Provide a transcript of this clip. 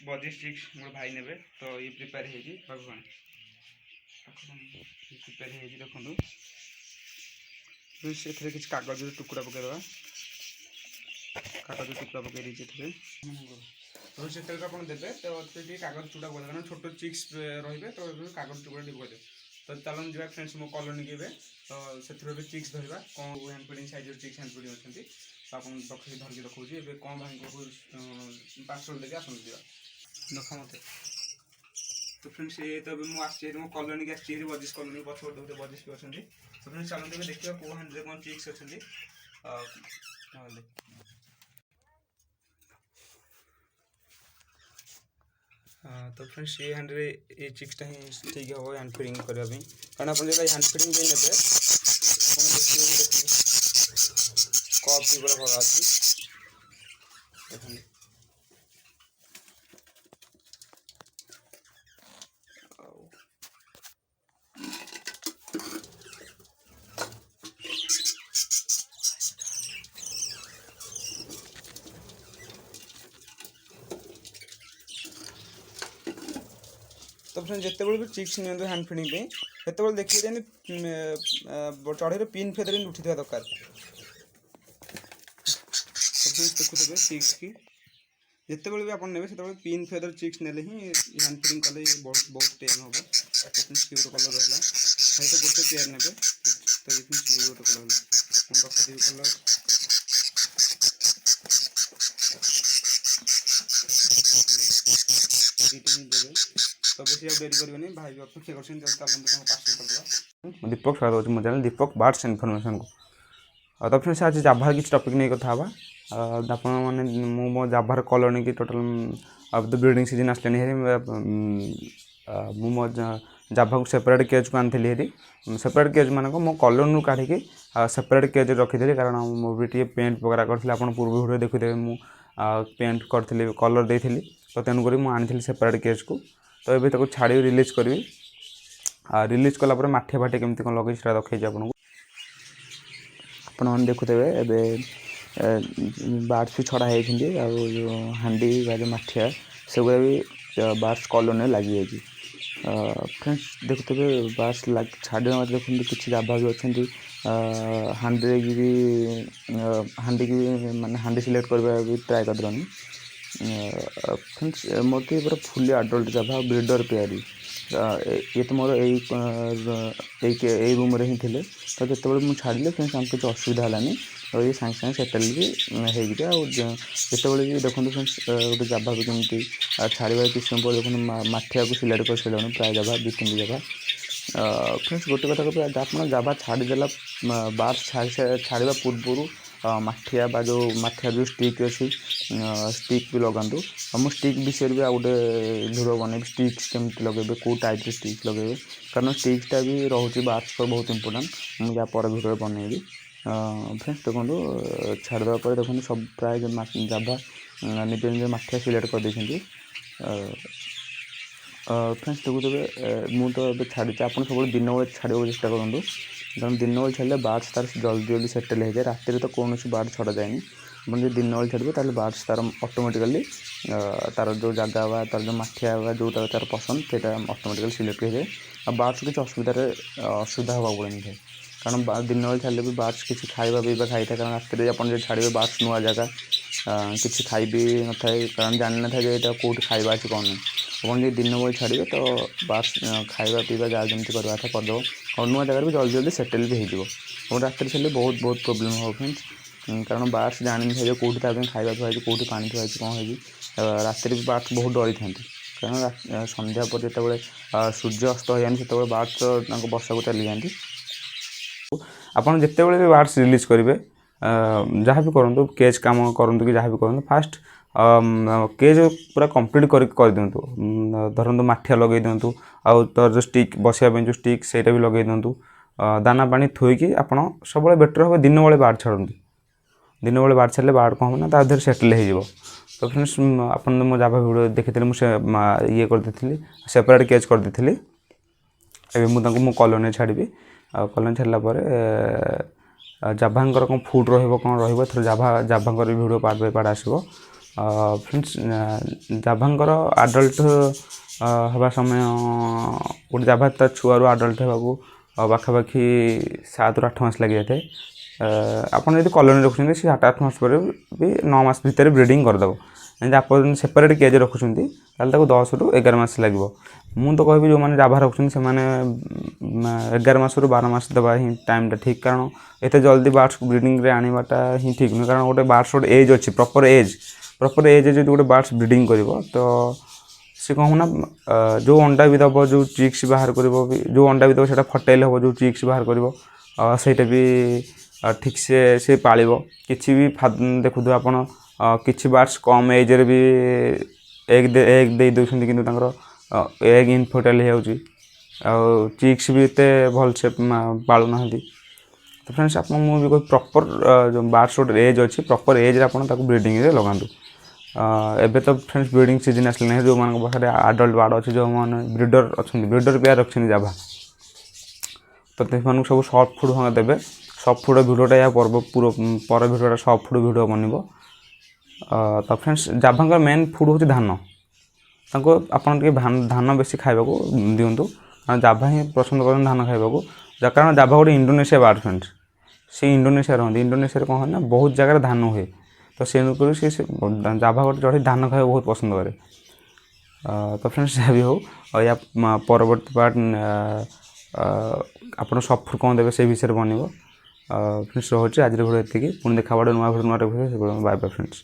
बजी स्टिक्स मोर भाई ने तो ये प्रिपेयर हो भगवान प्रिपेयर हो देखो से किसी कागज टुकड़ा पकईदे कागज टुकड़ा पकई देते तो से आप देते तो कागज टुकड़ा पकड़ कारण छोट चिक्स रे तो कागज टुकड़ा टी पकईदे तो चलन जा फ्रेंड्स मो कॉलोनी के तो से चिक्स धरवा कौन hand feeding size chicks hand feeding अच्छी तो आप धरिकी रखुच्छी ए कौन भाई को पार्सल देवी आस देख मत तो फ्रेंड्स ये तो मुझे मो कॉलोनी की आसी बजिश कॉलोनी पछपट देखते बजिश भी अच्छा तो फ्रेंड्स चलते देखिए कौ हैंड कौन चिक्स अच्छा तो फ्रेंड्स ये हैंड ये चिक्सटा ही ठीक हम हैंड फीडिंग करने कारण आप जो हैंड फीडिंग भी ने कप भी पूरा भरा अच्छी तो फ्रेंड्स जिते भी चिक्स नि हैंड फीडिंग से देखिए चढ़े पिन फेदर उठी दरकार देखुए चिक्स की जिते भी आप ने पिन फेदर चिक्स ने ही हैंड फीडिंग कले बहुत टाइम हम गोटे कलर रहा भाई तो गोटे पेयर ने तो गोटे कलर रखी कलर तो बेसी डेरी करेंगे भाई भी अपेक्षा कर दीपक स्वागत हो चैनल दीपक बर्ड्स इनफॉरमेशन को तो फ्रेंड्स आज जाभार किसी टॉपिक नहीं कथा आप मो जाभार कॉलोनी की टोटल अब तो ब्रीडिंग सीजन आसले मो जाभा को सेपरेट केज को आनी हेरी सेपरेट केज मानक मो कॉलोनी काढ़ी सेपरेट केज रखी कारण मुझे टे पेंट वगैरह करी आप पूर्व वीडियो देखुदे मु पेंट करी कलर देती तो तेणुक मुझे सेपरेट केज को तो ये छाड़ी रिलीज करी रिलीज कलापर माठिया फाटिया केमती कौन लगे देखी आपको आपने देखुथे बार्ड्स भी छड़ा होती जो हांडी जो माठिया से भी बार्ड्स कॉलोनी लगी जाए फ्रेंड्स देखुथे बार्ड्स छाड़ी देखते किसी जाभा भी अच्छा हांडी की भी माने हांडी सिलेक्ट करवा भी ट्राए करदेनी फ्रेंड्स मोर तो पूरा फुली अडल्ट जाभा ब्रीडर पेयरी ये तो मोर यही रूम ही थे तो जो मुझे छाड़ी फ्रेंड्स आम कुछ असुविधा है और ये सागे सागे सेटल भी होगी आते भी देखो फ्रेंड्स गोटे जाभा भी कमी छाड़ा किसी समय पर देखो माठिया को सिलेक्ट कर सारे प्राय जाभा 2-3 जाभा फ्रेंड्स गोटे कथा कहते आप जाभा छाड़देला बार्ड्स छाड़ा पूर्व माठिया जो माठिया जो स्टिक अच्छी स्टिक भी लगातु मुझे स्टिक विषय भी आ गए भिडियो बनई स्टिक्स केमती लगे कौ टाइप स्टिक्स लगे कारण स्टिक्सटा भी रोचे बार्ड्स पर बहुत इंपोर्टेंट मुझे पर भिडियो बनईबी फ्रेंड्स देखो छाड़देवा देखो सब प्राय जाभा निज निज माठिया सिलेक्ट कर देते फ्रेंड्स देखुए मुझे तो छाड़ी आप सब दिन बेले छाड़ा चेष्टा करूँ कारण दिन बेले छाड़े बार्ड्स तार जल्दी जल्दी सेटल हो जाए राति तो कौन बार्ड छड़ा जाए आप जो दिन बेले छाड़े ताल बार्ड्स तार ऑटोमेटिकली तार जो जगह वा तार जो माठिया वा जो तार पसंद से ऑटोमेटिकली सिलेक्ट हो जाए और बार्ड्स किसी असुविधा हाँ पड़े नहीं कारण दिन बेले छाड़े भी बार्ड्स किसी खाଇବା पीवा खाई था कारण राति आप छाड़े बार्ड्स नुआ जगह किसी खाई भी न था कारण जानी ना था यहाँ कौट खाଇବା अच्छी कौन नहीं आप दिन बेले छाड़े तो बार्ड्स खाଇବା पीवा जहाँ जमी करवा था करदेव और नुआ जगह भी जल्दी जल्दी सेटल भी हो राति छाड़े बहुत बहुत प्रोब्लेम हो फ्रेंड्स कारण बार्ड्स जानी था कौटी खाଇବା थुआई कौटी पानी थुआई कौन है राति भी बार्ड्स बहुत डरी था कारण संध्या पर जो सूर्य अस्त हो जाए से बार्ड्स बसा को चली जाती आपड़ जिते बड़े भी बार्ड्स रिलीज करेंगे जहाँ भी करूँ केज काम करूँ कि जहाँ भी करूँ फास्ट केज पूरा कंप्लीट कर दिंतु धरतु माठिया लगे दिंतु आउ तर जो स्टिक बसाया जो स्टिक से भी लगे दिंतु दाना पानी थोईकी आप सब बेटर हम दिन बेले बार्ड छाड़ू दिन बेले बार्ड छाड़े बार्ड कौन होना तार सेटल हो तो फ्रेंड्स आप मो जाभा वीडियो देखी मुझे ये करदी सेपरेट केज करदी मुझे कॉलोनी छाड़ी कॉलोनी छाड़ला जाभांकर कौन फूड रहा कौन रहा जाभा भिडियो पार्ट बाय पार्ट आसो फ्रेंड्स जाभांकर आडल्ट हवा समय गोटे जाभा ता छुआरू आडल्ट होगाकू पाखापाखि 7 ରୁ 8 मास लगी जाए। आपड़ जो कॉलोनी रखुच्च सी 8 मास पर भी 9 मास भितर ब्रीडिंग करदेव। जब आप सेपरेट केज रखुच्च 10 ରୁ 11 मास लगे। मु तो कहि जो मैंने जाभा रखुच्च से 11 मास ରୁ 12 मास देवा ही टाइमटा ठीक, कारण एत जल्दी बार्ड्स को ब्रीडिंग रे आनीबाटा ही ठीक नुह, कारण गोटे बार्ड्स गोटे एज अच्छी प्रॉपर एज जो गोटे बार्ड्स ब्रीडिंग कर तो सी कहूँ ना जो अंडा भी दब जो चिक्स बाहर कर जो अंडा भी दब से फर्टाइल हम जो चिक्स बाहर कर ସେଇଟା भी ठीक से पाल कि भी देखु आप कि बार्ड्स कम एज रे भी एग दे दौरान कि एग इनफर्टाइल हो चिक्स भी एत भल से पालूना। तो फ्रेंड्स आप मुझे कह प्रॉपर जो बार्ड्स गोटे एज अच्छी प्रॉपर एज रे आप ब्रीडिंग रे लगातु। एबे तो फ्रेंड्स ब्रीडिंग सीजन आसलानी जो मान पाखे आडल्ट बार्ड अच्छे जो मैंने ब्रीडर अच्छा ब्रीडर पेयर रखते जाभा, तो सब सफ्ट फुड हाँ देवे। सफ्ट फुड भिडियोटा या पर्व पर भिडियोटा सफ्ट फुड भिडियो बनब। तो फ्रेंड्स जाभांकर मेन फुड हूँ धान, आपड़ धान बेसी खावा दिंतु, कारण जाभा ही पसंद कर धान खावा, कारण जाभा गोटे इंडोनेशिया बार्ड फ्रेंड्स, सी इंडोनेशिया रही। इंडोनेशिया कौन है ना बहुत जगह धान हुए, तो सी जाभा गोटे चढ़ी धान खावा बहुत पसंद करे। तो फ्रेंड्स जहाँ भी हो या परवर्ती पार्ट आप सफ्ट फुड कौन देवे से विषय बनब। फ्रेंड्स रोचे आज भिडियो ये पुणी देखा नुआ भिडियो बाय बाय फ्रेंड्स।